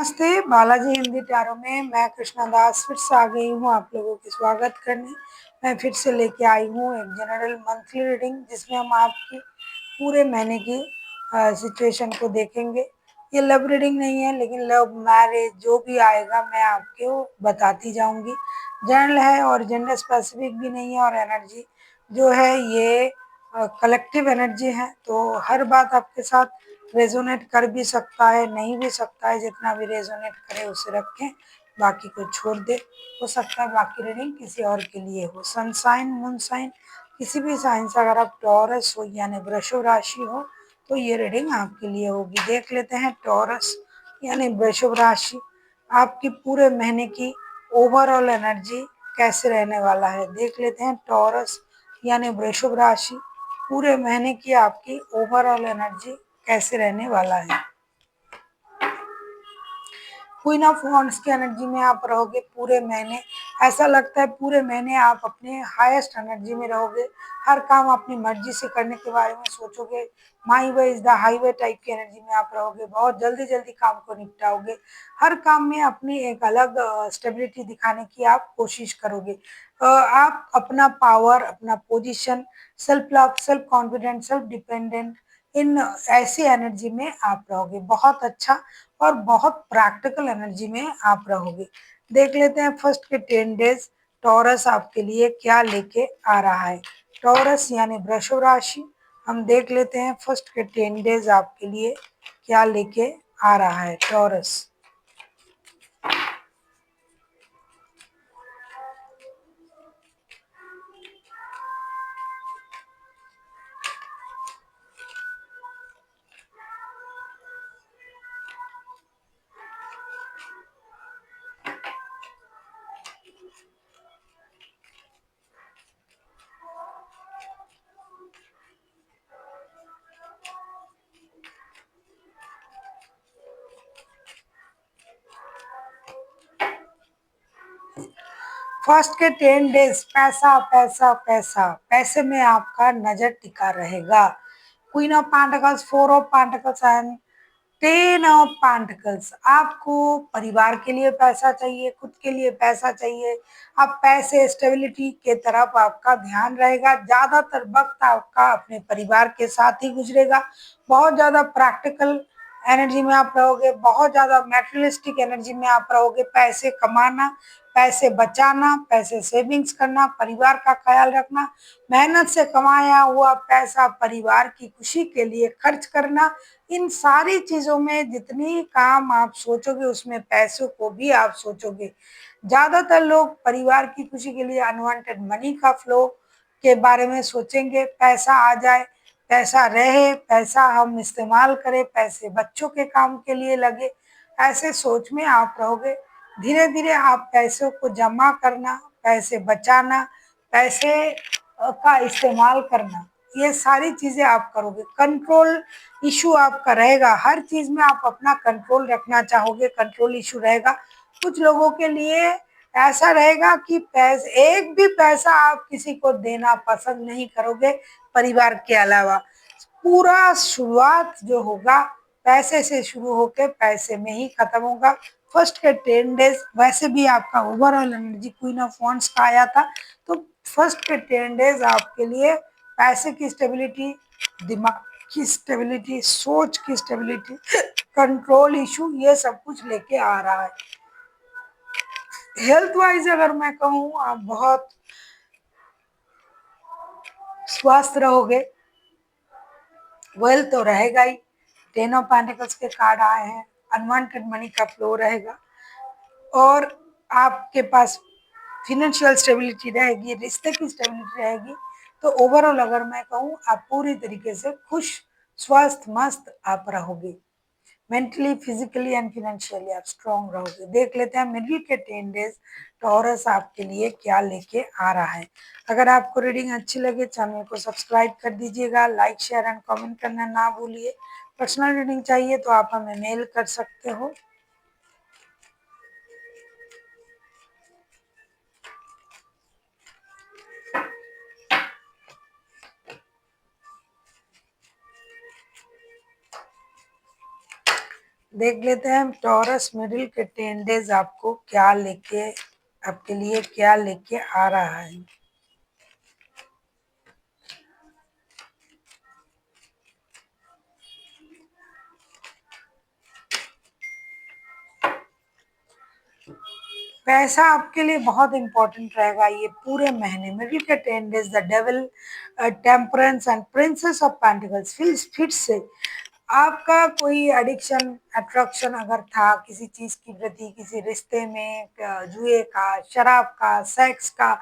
नमस्ते, बालाजी हिंदी टैरो में मैं कृष्णा दास फिर से आ गई हूँ आप लोगों की स्वागत करने। मैं फिर से लेके आई हूँ एक जनरल मंथली रीडिंग जिसमें हम आपकी पूरे महीने की सिचुएशन को देखेंगे। ये लव रीडिंग नहीं है, लेकिन लव मैरिज जो भी आएगा मैं आपको बताती जाऊंगी। जनरल है और जेंडर स्पेसिफिक भी नहीं है, और एनर्जी जो है ये कलेक्टिव एनर्जी है, तो हर बात आपके साथ रेजोनेट कर भी सकता है, नहीं भी सकता है। जितना भी रेजोनेट करे उसे रखें, बाकी को छोड़ दे। हो सकता है बाकी रीडिंग किसी और के लिए हो। सन साइन, मून साइन, किसी भी साइन से अगर आप टॉरस हो यानी वृषभ राशि हो तो ये रीडिंग आपके लिए होगी। देख लेते हैं टॉरस यानी वृषभ राशि आपकी पूरे महीने की ओवरऑल एनर्जी कैसे रहने वाला है। देख लेते हैं टॉरस यानी वृषभ राशि पूरे महीने की आपकी ओवरऑल एनर्जी कैसे रहने वाला है। क्वीन ऑफ वॉन्ड्स की एनर्जी में आप रहोगे पूरे महीने। ऐसा लगता है पूरे महीने आप अपने हाईएस्ट एनर्जी में रहोगे। हर काम अपनी मर्जी से करने के बारे में सोचोगे। My way is the highway type की एनर्जी में आप रहोगे। बहुत जल्दी जल्दी काम को निपटाओगे। हर काम में अपनी एक अलग स्टेबिलिटी दिखाने की आप कोशिश करोगे। आप अपना पावर, अपना position, self love, self confident, self dependent, इन ऐसी एनर्जी में आप रहोगे। बहुत अच्छा और बहुत प्रैक्टिकल एनर्जी में आप रहोगे। देख लेते हैं फर्स्ट के 10 डेज टॉरस आपके लिए क्या लेके आ रहा है। टॉरस यानी वृषभ राशि, हम देख लेते हैं फर्स्ट के 10 डेज आपके लिए क्या लेके आ रहा है टॉरस। फर्स्ट के 10 डेज पैसा पैसा पैसा, पैसे में आपका नजर टिका रहेगा। Queen of pentacles, 4 of pentacles and 10 of pentacles. आपको परिवार के लिए पैसा चाहिए, खुद के लिए पैसा चाहिए। आप पैसे, स्टेबिलिटी के तरफ आपका ध्यान रहेगा। ज्यादातर वक्त आपका अपने परिवार के साथ ही गुजरेगा। बहुत ज्यादा प्रैक्टिकल एनर्जी में आप रहोगे। बहुत ज्यादा मेटेरियलिस्टिक एनर्जी में आप रहोगे। पैसे कमाना, पैसे बचाना, पैसे सेविंग्स करना, परिवार का ख्याल रखना, मेहनत से कमाया हुआ पैसा परिवार की खुशी के लिए खर्च करना, इन सारी चीजों में जितनी काम आप सोचोगे उसमें पैसों को भी आप सोचोगे। ज्यादातर लोग परिवार की खुशी के लिए अनवांटेड मनी का फ्लो के बारे में सोचेंगे। पैसा आ जाए, पैसा रहे, पैसा हम इस्तेमाल करें, पैसे बच्चों के काम के लिए लगे, ऐसे सोच में आप रहोगे। धीरे धीरे आप पैसों को जमा करना, पैसे बचाना, पैसे का इस्तेमाल करना, ये सारी चीजें आप करोगे। कंट्रोल इशू आपका रहेगा। हर चीज में आप अपना कंट्रोल रखना चाहोगे। कंट्रोल इशू रहेगा। कुछ लोगों के लिए ऐसा रहेगा कि एक भी पैसा आप किसी को देना पसंद नहीं करोगे परिवार के अलावा। पूरा शुरुआत जो होगा पैसे से शुरू होकर पैसे में ही खत्म होगा। फर्स्ट के 10 डेज वैसे भी आपका overall energy queen of wands का आया था, तो फर्स्ट के 10 डेज आपके लिए पैसे की स्टेबिलिटी, दिमाग की स्टेबिलिटी, सोच की स्टेबिलिटी, कंट्रोल इशू, ये सब कुछ लेके आ रहा है। हेल्थ वाइज अगर मैं कहूँ, आप बहुत स्वस्थ रहोगे। वेल्थ तो रहेगा ही। 10 ऑफ पेंटिकल्स के कार्ड आए हैं। अनवांटेड मनी का फ्लो रहेगा और आपके पास फिनेंशियल स्टेबिलिटी रहेगी, रिश्ते की स्टेबिलिटी रहेगी। तो ओवरऑल अगर मैं कहूँ, आप पूरी तरीके से खुश, स्वस्थ, मस्त आप रहोगे। मेंटली, फिजिकली एंड फिनेंशियली आप स्ट्रॉन्ग रहोगे। देख लेते हैं मिडिल के 10 डेज टॉरस आपके लिए क्या लेके आ रहा है। अगर आपको रीडिंग अच्छी लगे चैनल को सब्सक्राइब कर दीजिएगा। लाइक, शेयर एंड कमेंट करना ना भूलिए। पर्सनल रीडिंग चाहिए तो आप हमें मेल कर सकते हो। देख लेते हैं टॉरस मिडिल के 10 डेज आपको क्या लेके आपके लिए क्या लेके आ रहा है। पैसा आपके लिए बहुत इंपॉर्टेंट रहेगा ये पूरे महीने। मिडिल के 10 days the devil, temperance and princess of pentacles फिर से आपका कोई एडिक्शन अट्रैक्शन अगर था किसी चीज की प्रति, किसी रिश्ते में, जुए का, शराब का, सेक्स का,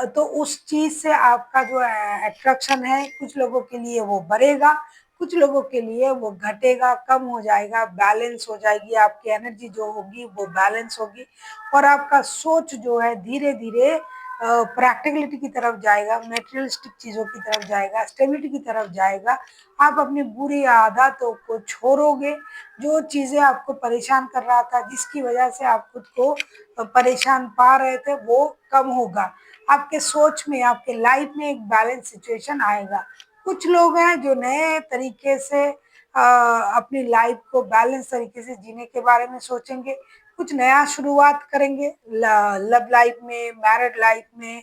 तो उस चीज से आपका जो अट्रैक्शन है कुछ लोगों के लिए वो बढ़ेगा, कुछ लोगों के लिए वो घटेगा, कम हो जाएगा, बैलेंस हो जाएगी। आपकी एनर्जी जो होगी वो बैलेंस होगी और आपका सोच जो है धीरे धीरे प्रैक्टिकलिटी की तरफ जाएगा, मेटेरियलिस्टिक चीजों की तरफ जाएगा, स्टेबिलिटी की तरफ जाएगा। आप अपनी बुरी आदतों को छोड़ोगे, जो चीजें आपको परेशान कर रहा था, जिसकी वजह से आप खुद को परेशान पा रहे थे, वो कम होगा। आपके सोच में, आपके लाइफ में एक बैलेंस सिचुएशन आएगा। कुछ लोग हैं जो नए तरीके से अपनी लाइफ को बैलेंस तरीके से जीने के बारे में सोचेंगे, कुछ नया शुरुआत करेंगे लव लाइफ में, मैरिड लाइफ में,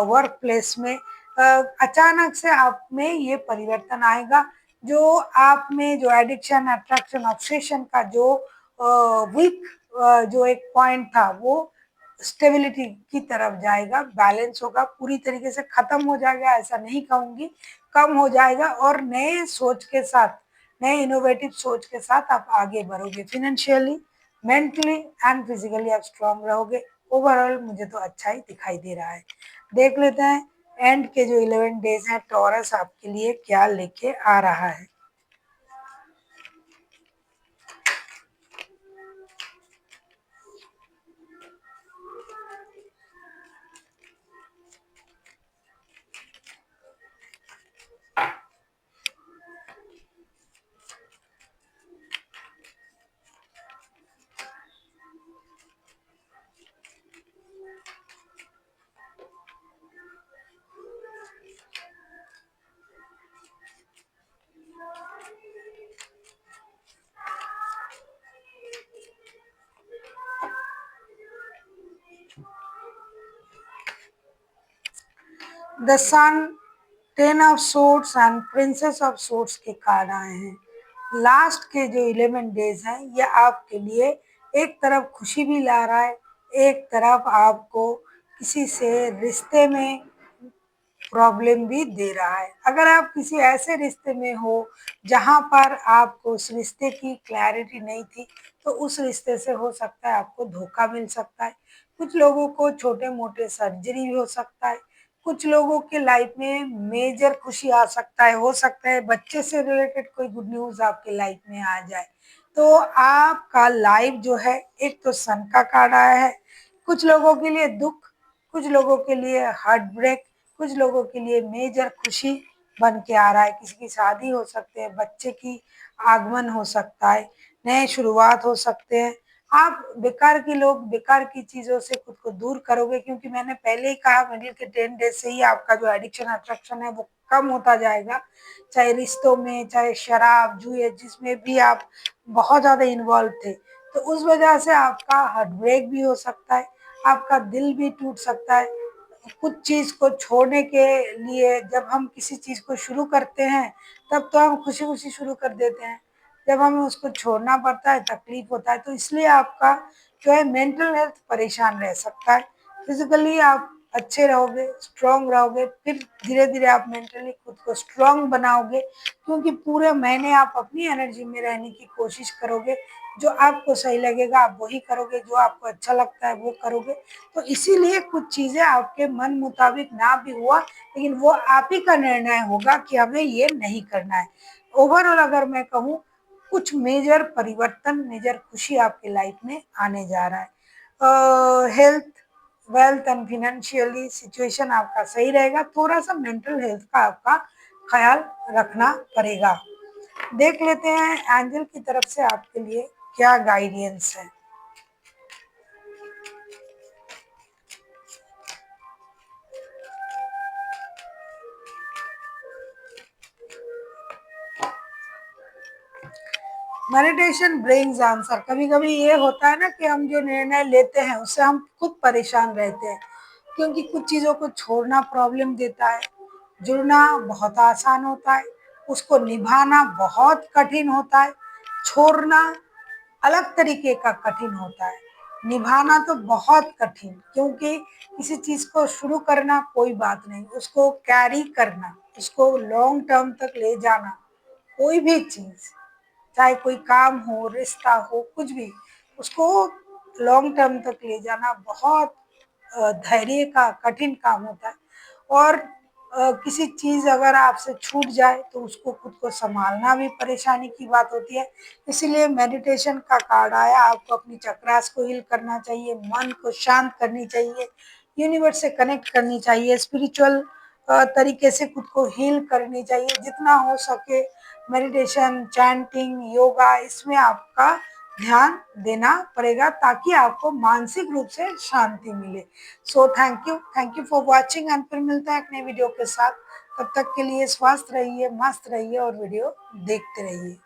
वर्क प्लेस में। अचानक से आप में ये परिवर्तन आएगा, जो आप में जो एडिक्शन, अट्रैक्शन, ऑब्सेशन का जो वीक जो एक पॉइंट था वो स्टेबिलिटी की तरफ जाएगा, बैलेंस होगा, पूरी तरीके से खत्म हो जाएगा ऐसा नहीं कहूंगी, कम हो जाएगा और नए सोच के साथ, नए इनोवेटिव सोच के साथ आप आगे बढ़ोगे। फिनेंशियली, मेंटली एंड फिजिकली आप स्ट्रांग रहोगे। ओवरऑल मुझे तो अच्छा ही दिखाई दे रहा है। देख लेते हैं एंड के जो 11 डेज हैं टॉरस आपके लिए क्या लेके आ रहा है। The sun, 10 of swords and princess of swords के कार्ड आए हैं। लास्ट के जो 11 डेज हैं ये आपके लिए एक तरफ खुशी भी ला रहा है, एक तरफ आपको किसी से रिश्ते में प्रॉब्लम भी दे रहा है। अगर आप किसी ऐसे रिश्ते में हो जहां पर आपको उस रिश्ते की क्लैरिटी नहीं थी, तो उस रिश्ते से हो सकता है आपको धोखा मिल सकता है। कुछ लोगों को छोटे मोटे सर्जरी भी हो सकता है, कुछ लोगों के लाइफ में मेजर खुशी आ सकता है, हो सकता है बच्चे से रिलेटेड कोई गुड न्यूज आपके लाइफ में आ जाए। तो आपका लाइफ जो है, एक तो सन का कार्ड आया है, कुछ लोगों के लिए दुख, कुछ लोगों के लिए हार्ट ब्रेक, कुछ लोगों के लिए मेजर खुशी बन के आ रहा है। किसी की शादी हो सकते हैं, बच्चे की आगमन हो सकता है, नए शुरुआत हो सकते हैं। आप बेकार की लोग, बेकार की चीजों से खुद को दूर करोगे, क्योंकि मैंने पहले ही कहा मिडिल के 10 डेज से ही आपका जो एडिक्शन अट्रैक्शन है वो कम होता जाएगा। चाहे रिश्तों में, चाहे शराब, जुए, जिसमें भी आप बहुत ज्यादा इन्वॉल्व थे, तो उस वजह से आपका हार्ट ब्रेक भी हो सकता है, आपका दिल भी टूट सकता है। कुछ चीज को छोड़ने के लिए जब हम किसी चीज को शुरू करते हैं तब तो हम खुशी खुशी शुरू कर देते हैं, जब हमें उसको छोड़ना पड़ता है तकलीफ होता है। तो इसलिए आपका जो है मेंटल हेल्थ परेशान रह सकता है। फिजिकली आप अच्छे रहोगे, स्ट्रांग रहोगे, फिर धीरे धीरे आप मेंटली खुद को स्ट्रांग बनाओगे, क्योंकि पूरे महीने आप अपनी एनर्जी में रहने की कोशिश करोगे। जो आपको सही लगेगा आप वही करोगे, जो आपको अच्छा लगता है वो करोगे। तो इसीलिए कुछ चीजें आपके मन मुताबिक ना भी हुआ, लेकिन वो आप ही का निर्णय होगा कि हमें ये नहीं करना है। ओवरऑल अगर मैं कहूँ, कुछ मेजर परिवर्तन, मेजर खुशी आपके लाइफ में आने जा रहा है। Health, wealth and financially situation आपका सही रहेगा, थोड़ा सा मेंटल हेल्थ का आपका ख्याल रखना पड़ेगा। देख लेते हैं एंजल की तरफ से आपके लिए क्या गाइडेंस है। Meditation brings answer. कभी कभी ये होता है ना कि हम जो निर्णय लेते हैं उससे हम खुद परेशान रहते हैं, क्योंकि कुछ चीजों को छोड़ना प्रॉब्लम देता है, जुड़ना बहुत आसान होता है, उसको निभाना बहुत कठिन होता है, छोड़ना अलग तरीके का कठिन होता है, निभाना तो बहुत कठिन, क्योंकि किसी चीज को शुरू करना कोई बात नहीं, उसको कैरी करना, उसको लॉन्ग टर्म तक ले जाना, कोई भी चीज, चाहे कोई काम हो, रिश्ता हो, कुछ भी, उसको लॉन्ग टर्म तक ले जाना बहुत धैर्य का कठिन काम होता है। और किसी चीज अगर आपसे छूट जाए तो उसको खुद को संभालना भी परेशानी की बात होती है। इसीलिए मेडिटेशन का कार्ड आया, आपको अपनी चक्रास को हील करना चाहिए, मन को शांत करनी चाहिए, यूनिवर्स से कनेक्ट करनी चाहिए, स्पिरिचुअल तरीके से खुद को हील करनी चाहिए जितना हो सके। मेडिटेशन, चैंटिंग, योगा, इसमें आपका ध्यान देना पड़ेगा ताकि आपको मानसिक रूप से शांति मिले। So thank you for watching, and फिर मिलता है एक नए वीडियो के साथ। तब तक के लिए स्वस्थ रहिए, मस्त रहिए और वीडियो देखते रहिए।